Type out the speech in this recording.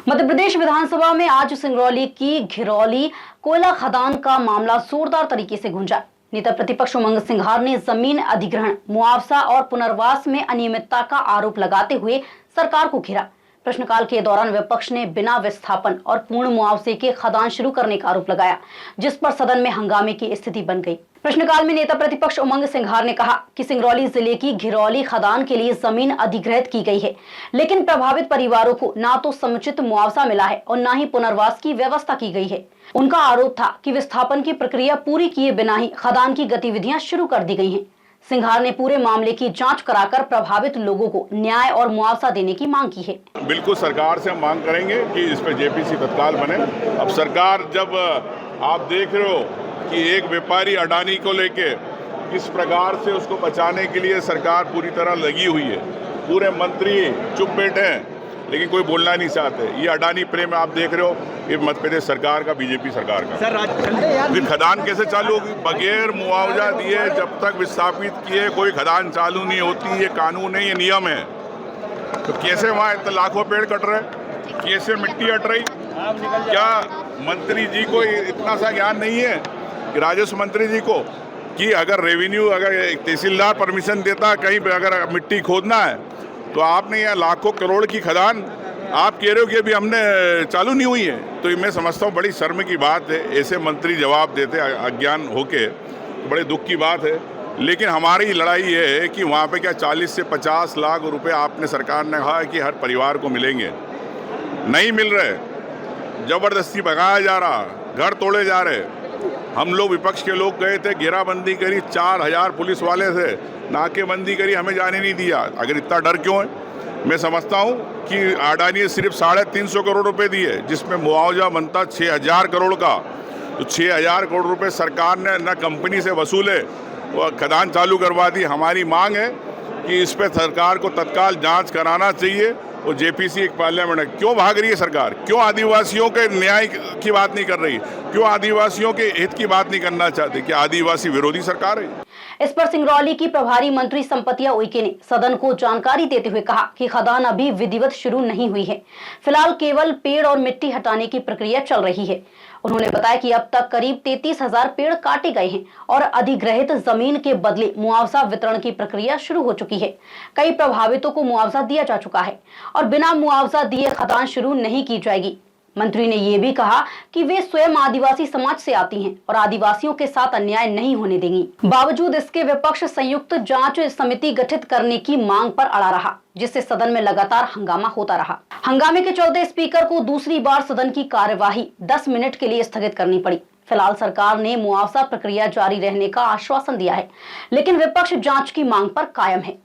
मध्य प्रदेश विधानसभा में आज सिंगरौली की घिरौली कोयला खदान का मामला जोरदार तरीके से गूंजा। नेता प्रतिपक्ष उमंग सिंघार ने जमीन अधिग्रहण, मुआवजा और पुनर्वास में अनियमितता का आरोप लगाते हुए सरकार को घेरा। प्रश्नकाल के दौरान विपक्ष ने बिना विस्थापन और पूर्ण मुआवजे के खदान शुरू करने का आरोप लगाया, जिस पर सदन में हंगामे की स्थिति बन गई। प्रश्नकाल में नेता प्रतिपक्ष उमंग सिंघार ने कहा कि सिंगरौली जिले की घिरौली खदान के लिए जमीन अधिग्रहित की गई है, लेकिन प्रभावित परिवारों को ना तो समुचित मुआवजा मिला है और न ही पुनर्वास की व्यवस्था की गई है। उनका आरोप था कि विस्थापन की प्रक्रिया पूरी किए बिना ही खदान की गतिविधियां शुरू कर दी गई हैं। सिंघार ने पूरे मामले की जांच कराकर प्रभावित लोगों को न्याय और मुआवजा देने की मांग की है। बिल्कुल सरकार से हम मांग करेंगे कि इस पे जेपीसी तत्काल बने। अब सरकार, जब आप देख रहे हो कि एक व्यापारी अडानी को लेके किस प्रकार से उसको बचाने के लिए सरकार पूरी तरह लगी हुई है, पूरे मंत्री चुप बैठे हैं, लेकिन कोई बोलना नहीं चाहते। ये अडानी प्रेम आप देख रहे हो, ये मध्य प्रदेश सरकार का, बीजेपी सरकार का। फिर खदान कैसे चालू होगी? बगैर मुआवजा दिए जब तक विस्थापित किए कोई खदान चालू नहीं होती। ये कानून है, ये नियम है। तो कैसे वहाँ इतने लाखों पेड़ कट रहे, कैसे मिट्टी हट रही? क्या मंत्री जी को इतना सा ज्ञान नहीं है कि राजस्व मंत्री जी को, कि अगर रेवेन्यू, अगर तहसीलदार परमिशन देता कहीं पे अगर मिट्टी खोदना है, तो आपने यहाँ लाखों करोड़ की खदान आप कह रहे हो कि अभी हमने चालू नहीं हुई है। तो मैं समझता हूँ बड़ी शर्म की बात है, ऐसे मंत्री जवाब देते अज्ञान होके, तो बड़े दुख की बात है। लेकिन हमारी लड़ाई ये है कि वहाँ पे क्या 40 से 50 लाख रुपए आपने, सरकार ने कहा कि हर परिवार को मिलेंगे, नहीं मिल रहे, ज़बरदस्ती भगाया जा रहा, घर तोड़े जा रहे। हम लोग विपक्ष के लोग गए थे, घेराबंदी करी, 4000 पुलिस वाले थे, नाकेबंदी करी, हमें जाने नहीं दिया। अगर इतना डर क्यों है? मैं समझता हूँ कि अडानी ने सिर्फ 350 करोड़ रुपए दिए, जिसमें मुआवजा बनता 6000 करोड़ का। तो 6000 करोड़ रुपए सरकार ने न कंपनी से वसूले, वो खदान चालू करवा दी। हमारी मांग है कि इस पर सरकार को तत्काल जांच कराना चाहिए। और जेपीसी एक पार्लियामेंट है, क्यों भाग रही है सरकार? क्यों आदिवासियों के न्याय की बात नहीं कर रही? क्यों आदिवासियों के हित की बात नहीं करना चाहती? क्या आदिवासी विरोधी सरकार है? इस पर सिंगरौली की प्रभारी मंत्री संपतिया उइके ने सदन को जानकारी देते हुए कहा कि खदान अभी विधिवत शुरू नहीं हुई है, फिलहाल केवल पेड़ और मिट्टी हटाने की प्रक्रिया चल रही है। उन्होंने बताया कि अब तक करीब 33,000 पेड़ काटे गए हैं और अधिग्रहित जमीन के बदले मुआवजा वितरण की प्रक्रिया शुरू हो चुकी है। कई प्रभावितों को मुआवजा दिया जा चुका है और बिना मुआवजा दिए खदान शुरू नहीं की जाएगी। मंत्री ने यह भी कहा कि वे स्वयं आदिवासी समाज से आती हैं और आदिवासियों के साथ अन्याय नहीं होने देंगी। बावजूद इसके विपक्ष संयुक्त जांच समिति गठित करने की मांग पर अड़ा रहा, जिससे सदन में लगातार हंगामा होता रहा। हंगामे के चलते स्पीकर को दूसरी बार सदन की कार्यवाही 10 मिनट के लिए स्थगित करनी पड़ी। फिलहाल सरकार ने मुआवजा प्रक्रिया जारी रहने का आश्वासन दिया है, लेकिन विपक्ष जांच की मांग पर कायम है।